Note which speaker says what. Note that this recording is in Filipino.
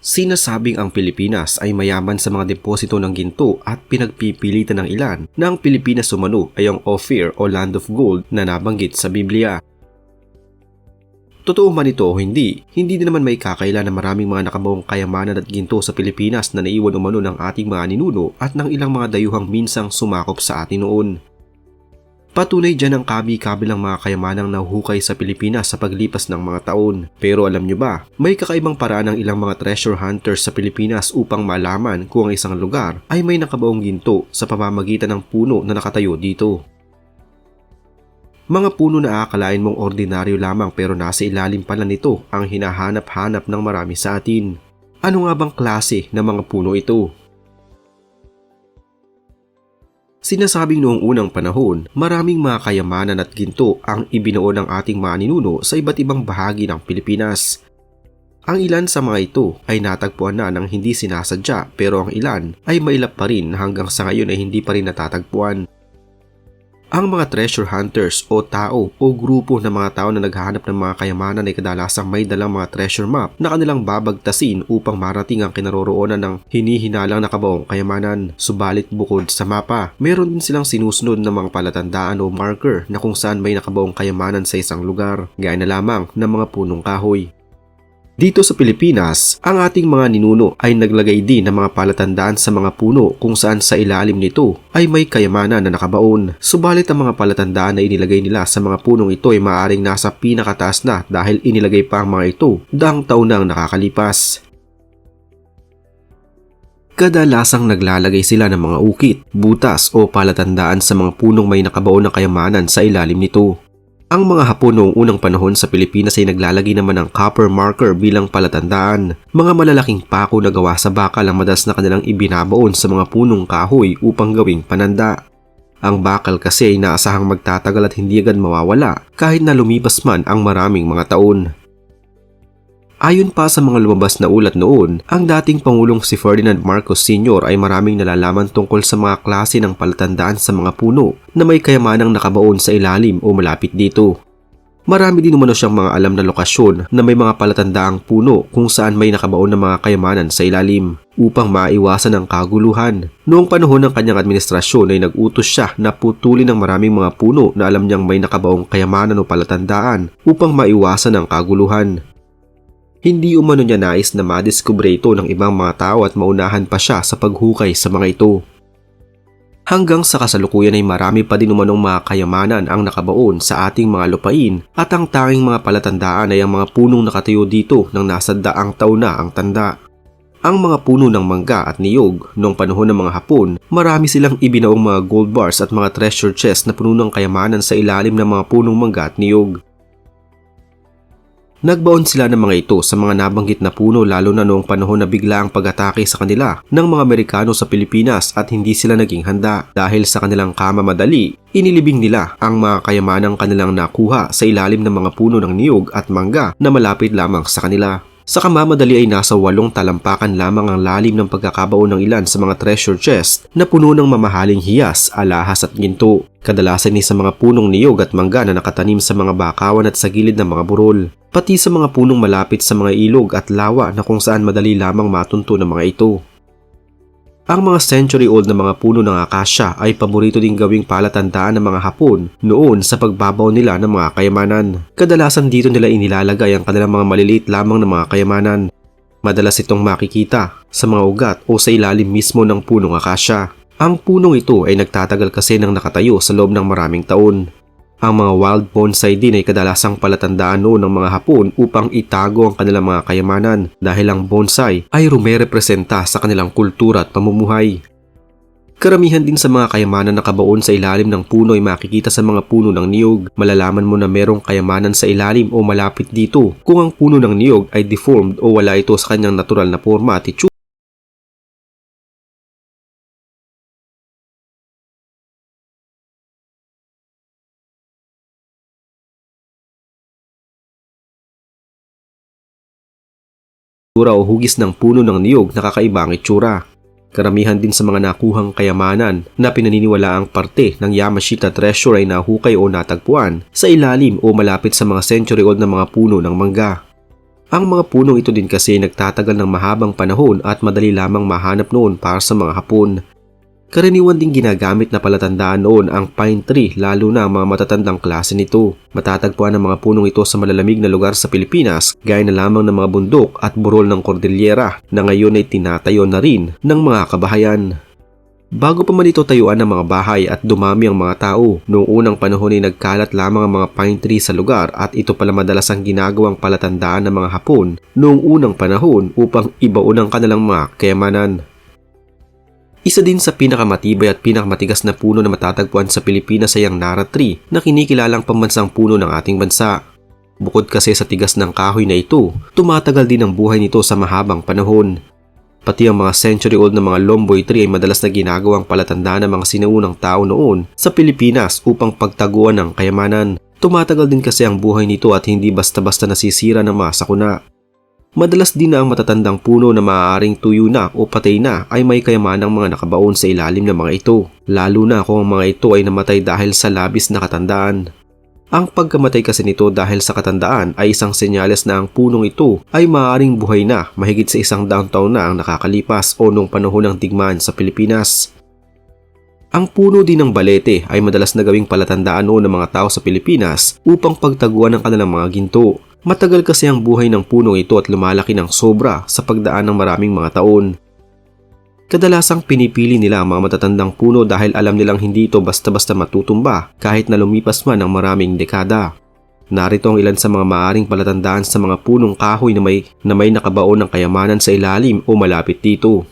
Speaker 1: Sinasabing ang Pilipinas ay mayaman sa mga deposito ng ginto at pinagpipilitan ng ilan na ang Pilipinas umano ay ang Ophir o Land of Gold na nabanggit sa Biblia. Totoo man ito o hindi din naman may kakaila na maraming mga nakabaong kayamanan at ginto sa Pilipinas na naiwan umano ng ating mga ninuno at ng ilang mga dayuhang minsang sumakop sa atin noon. Patunay dyan ang kabi-kabilang mga kayamanang nahuhukay sa Pilipinas sa paglipas ng mga taon. Pero alam nyo ba, may kakaibang paraan ng ilang mga treasure hunters sa Pilipinas upang malaman kung ang isang lugar ay may nakabaong ginto sa pamamagitan ng puno na nakatayo dito. Mga puno na aakalain mong ordinaryo lamang pero nasa ilalim pala nito ang hinahanap-hanap ng marami sa atin. Ano nga bang klase ng mga puno ito? Sinasabing noong unang panahon, maraming mga kayamanan at ginto ang ibinuo ng ating mga ninuno sa iba't ibang bahagi ng Pilipinas. Ang ilan sa mga ito ay natagpuan na ng hindi sinasadya pero ang ilan ay mailap pa rin hanggang sa ngayon ay hindi pa rin natatagpuan. Ang mga treasure hunters o tao o grupo ng mga tao na naghahanap ng mga kayamanan ay kadalasang may dalang mga treasure map na kanilang babagtasin upang marating ang kinaroroonan ng hinihinalang nakabaong kayamanan. Subalit bukod sa mapa, meron din silang sinusunod ng mga palatandaan o marker na kung saan may nakabaong kayamanan sa isang lugar, gaya na lamang ng mga punong kahoy. Dito sa Pilipinas, ang ating mga ninuno ay naglagay din ng mga palatandaan sa mga puno kung saan sa ilalim nito ay may kayamanan na nakabaon. Subalit ang mga palatandaan na inilagay nila sa mga punong ito ay maaaring nasa pinakataas na dahil inilagay pa ang mga ito daang taon nang nakakalipas. Kadalasang naglalagay sila ng mga ukit, butas o palatandaan sa mga punong may nakabaon na kayamanan sa ilalim nito. Ang mga Hapon noong unang panahon sa Pilipinas ay naglalagay naman ng copper marker bilang palatandaan. Mga malalaking pako na gawa sa bakal ang madalas na kanilang ibinabaon sa mga punong kahoy upang gawing pananda. Ang bakal kasi ay naasahang magtatagal at hindi agad mawawala kahit na lumipas man ang maraming mga taon. Ayon pa sa mga lumabas na ulat noon, ang dating Pangulong si Ferdinand Marcos Sr. ay maraming nalalaman tungkol sa mga klase ng palatandaan sa mga puno na may kayamanang nakabaon sa ilalim o malapit dito. Marami din umano siyang mga alam na lokasyon na may mga palatandaang puno kung saan may nakabaon na mga kayamanan sa ilalim upang maiwasan ang kaguluhan. Noong panahon ng kanyang administrasyon ay nag-utos siya na putulin ng maraming mga puno na alam niyang may nakabaong kayamanan o palatandaan upang maiwasan ang kaguluhan. Hindi umano niya nais na madiskubre ito ng ibang mga tao at maunahan pa siya sa paghukay sa mga ito. Hanggang sa kasalukuyan ay marami pa din umanong mga kayamanan ang nakabaon sa ating mga lupain at ang tanging mga palatandaan ay ang mga punong nakatayo dito ng nasa daang taon na ang tanda. Ang mga puno ng mangga at niyog noong panahon ng mga Hapon, marami silang ibinaong mga gold bars at mga treasure chest na puno ng kayamanan sa ilalim ng mga punong mangga at niyog. Nagbaon sila ng mga ito sa mga nabanggit na puno lalo na noong panahon na bigla ang pag-atake sa kanila ng mga Amerikano sa Pilipinas at hindi sila naging handa. Dahil sa kanilang kamamadali, inilibing nila ang mga kayamanang kanilang nakuha sa ilalim ng mga puno ng niyog at mangga na malapit lamang sa kanila. Sa kamamadali ay nasa 8 talampakan lamang ang lalim ng pagkakabaon ng ilan sa mga treasure chest na puno ng mamahaling hiyas, alahas at ginto. Kadalasan ni sa mga punong niyog at mangga na nakatanim sa mga bakawan at sa gilid ng mga burol. Pati sa mga punong malapit sa mga ilog at lawa na kung saan madali lamang matunto ng mga ito. Ang mga century-old na mga puno ng akasya ay paborito ding gawing palatandaan ng mga Hapon noon sa pagbabaw nila ng mga kayamanan. Kadalasan dito nila inilalagay ang kanilang mga maliliit lamang na mga kayamanan. Madalas itong makikita sa mga ugat o sa ilalim mismo ng punong akasya. Ang punong ito ay nagtatagal kasi ng nakatayo sa loob ng maraming taon. Ang mga wild bonsai din ay kadalasang palatandaan noon ng mga Hapon upang itago ang kanilang mga kayamanan dahil ang bonsai ay rumerepresenta sa kanilang kultura at pamumuhay. Karamihan din sa mga kayamanan na nakabaon sa ilalim ng puno ay makikita sa mga puno ng niyog. Malalaman mo na merong kayamanan sa ilalim o malapit dito kung ang puno ng niyog ay deformed o wala ito sa kanyang natural na forma at itsura. O hugis ng puno ng niyog na kakaibang itsura. Karamihan din sa mga nakuhang kayamanan na pinaniniwalaang parte ng Yamashita treasure ay nahukay o natagpuan sa ilalim o malapit sa mga century-old na mga puno ng mangga. Ang mga punong ito din kasi nagtatagal ng mahabang panahon at madali lamang mahanap noon para sa mga Hapon. Karaniwan ding ginagamit na palatandaan noon ang pine tree, lalo na ang mga matatandang klase nito. Matatagpuan ang mga punong ito sa malalamig na lugar sa Pilipinas, gaya na lamang ng mga bundok at burol ng Cordillera na ngayon ay tinatayo na rin ng mga kabahayan. Bago pa man ito tayuan ng mga bahay at dumami ang mga tao, noong unang panahon ay nagkalat lamang ang mga pine tree sa lugar at ito pala madalas ang ginagawang palatandaan ng mga Hapon noong unang panahon upang ibaon ang kanilang mga kayamanan. Isa din sa pinakamatibay at pinakamatigas na puno na matatagpuan sa Pilipinas ay ang Nara tree na kinikilalang pambansang puno ng ating bansa. Bukod kasi sa tigas ng kahoy na ito, tumatagal din ang buhay nito sa mahabang panahon. Pati ang mga century-old na mga lomboy tree ay madalas na ginagawang palatandaan ng mga sinaunang tao noon sa Pilipinas upang pagtaguan ng kayamanan. Tumatagal din kasi ang buhay nito at hindi basta-basta nasisira ng mga sakuna. Madalas din na ang matatandang puno na maaaring tuyo na o patay na ay may kayamanang mga nakabaon sa ilalim ng mga ito, lalo na kung ang mga ito ay namatay dahil sa labis na katandaan. Ang pagkamatay kasi nito dahil sa katandaan ay isang senyales na ang punong ito ay maaaring buhay na mahigit sa 100 taon na ang nakakalipas o noong panahon ng digmaan sa Pilipinas. Ang puno din ng balete ay madalas na gawing palatandaan noon ng mga tao sa Pilipinas upang pagtaguan ng kanilang mga ginto. Matagal kasi ang buhay ng punong ito at lumalaki ng sobra sa pagdaan ng maraming mga taon. Kadalasang pinipili nila ang mga matatandang puno dahil alam nilang hindi ito basta-basta matutumba kahit na lumipas man ang maraming dekada. Narito ang ilan sa mga maaaring palatandaan sa mga punong kahoy na may nakabaon ng kayamanan sa ilalim o malapit dito.